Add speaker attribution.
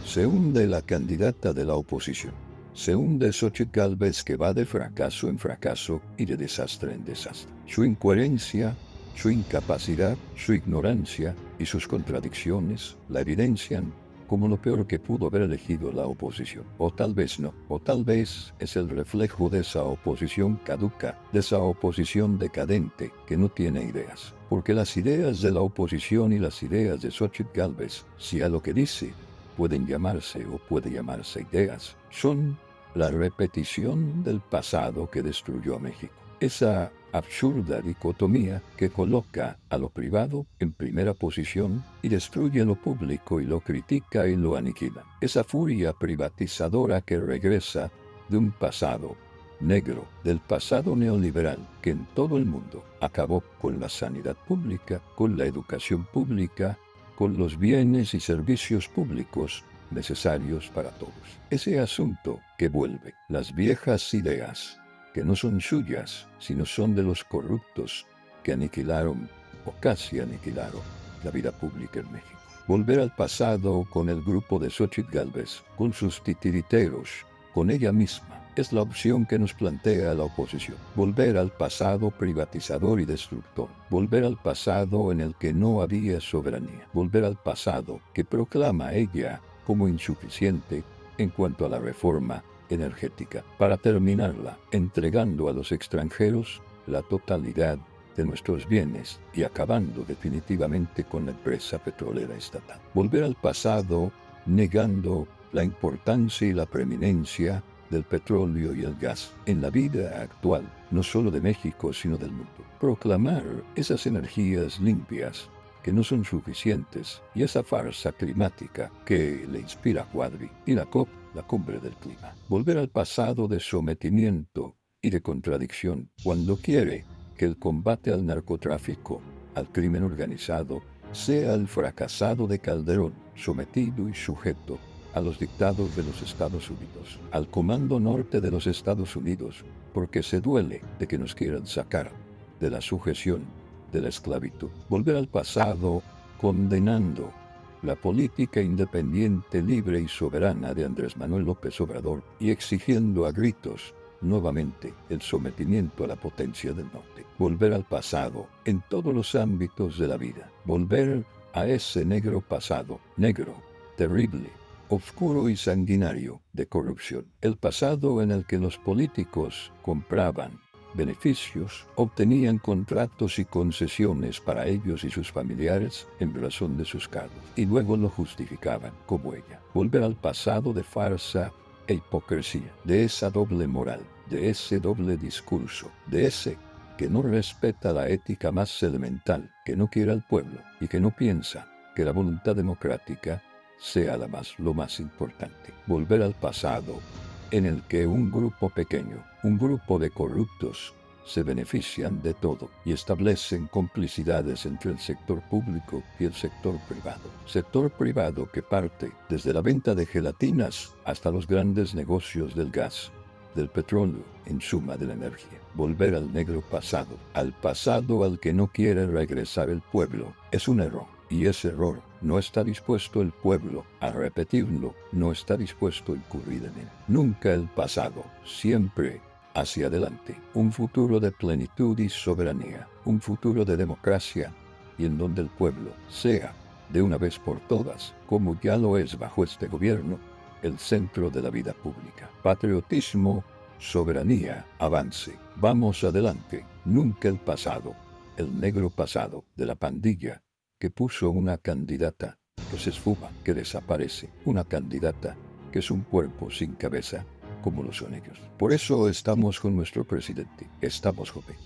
Speaker 1: Se hunde la candidata de la oposición. Se hunde Xóchitl Gálvez, que va de fracaso en fracaso y de desastre en desastre. Su incoherencia, su incapacidad, su ignorancia y sus contradicciones la evidencian como lo peor que pudo haber elegido la oposición. O tal vez no, o tal vez es el reflejo de esa oposición caduca, de esa oposición decadente que no tiene ideas. Porque las ideas de la oposición y las ideas de Xóchitl Gálvez, si a lo que dice pueden llamarse o puede llamarse ideas, son la repetición del pasado que destruyó a México. Esa absurda dicotomía que coloca a lo privado en primera posición y destruye lo público y lo critica y lo aniquila. Esa furia privatizadora que regresa de un pasado negro, del pasado neoliberal que en todo el mundo acabó con la sanidad pública, con la educación pública, con los bienes y servicios públicos necesarios para todos. Ese asunto que vuelve, las viejas ideas, que no son suyas, sino son de los corruptos que aniquilaron o casi aniquilaron la vida pública en México. Volver al pasado con el grupo de Xóchitl Gálvez, con sus titiriteros, con ella misma, es la opción que nos plantea la oposición. Volver al pasado privatizador y destructor. Volver al pasado en el que no había soberanía. Volver al pasado que proclama ella como insuficiente en cuanto a la reforma energética, para terminarla entregando a los extranjeros la totalidad de nuestros bienes y acabando definitivamente con la empresa petrolera estatal. Volver al pasado negando la importancia y la preeminencia del petróleo y el gas en la vida actual, no solo de México, sino del mundo. Proclamar esas energías limpias que no son suficientes y esa farsa climática que le inspira a Cuadri y la COP, la cumbre del clima. Volver al pasado de sometimiento y de contradicción cuando quiere que el combate al narcotráfico, al crimen organizado, sea el fracasado de Calderón, sometido y sujeto a los dictados de los Estados Unidos, al Comando Norte de los Estados Unidos, porque se duele de que nos quieran sacar de la sujeción, de la esclavitud. Volver al pasado condenando la política independiente, libre y soberana de Andrés Manuel López Obrador y exigiendo a gritos nuevamente el sometimiento a la potencia del norte. Volver al pasado en todos los ámbitos de la vida. Volver a ese negro pasado, negro, terrible, oscuro y sanguinario de corrupción. El pasado en el que los políticos compraban beneficios, obtenían contratos y concesiones para ellos y sus familiares en razón de sus cargos, y luego lo justificaban como ella. Volver al pasado de farsa e hipocresía, de esa doble moral, de ese doble discurso, de ese que no respeta la ética más elemental, que no quiere al pueblo y que no piensa que la voluntad democrática sea lo más importante. Volver al pasado en el que un grupo pequeño, un grupo de corruptos, se benefician de todo y establecen complicidades entre el sector público y el sector privado. Sector privado que parte desde la venta de gelatinas hasta los grandes negocios del gas, del petróleo, en suma de la energía. Volver al negro pasado, al pasado al que no quiere regresar el pueblo, es un error. Y ese error no está dispuesto el pueblo a repetirlo, no está dispuesto a incurrir en él. Nunca el pasado, siempre hacia adelante. Un futuro de plenitud y soberanía, un futuro de democracia y en donde el pueblo sea, de una vez por todas, como ya lo es bajo este gobierno, el centro de la vida pública. Patriotismo, soberanía, avance. Vamos adelante, nunca el pasado, el negro pasado de la pandilla que puso una candidata que se esfuma, que desaparece, una candidata que es un cuerpo sin cabeza, como lo son ellos. Por eso estamos con nuestro presidente, estamos jóvenes.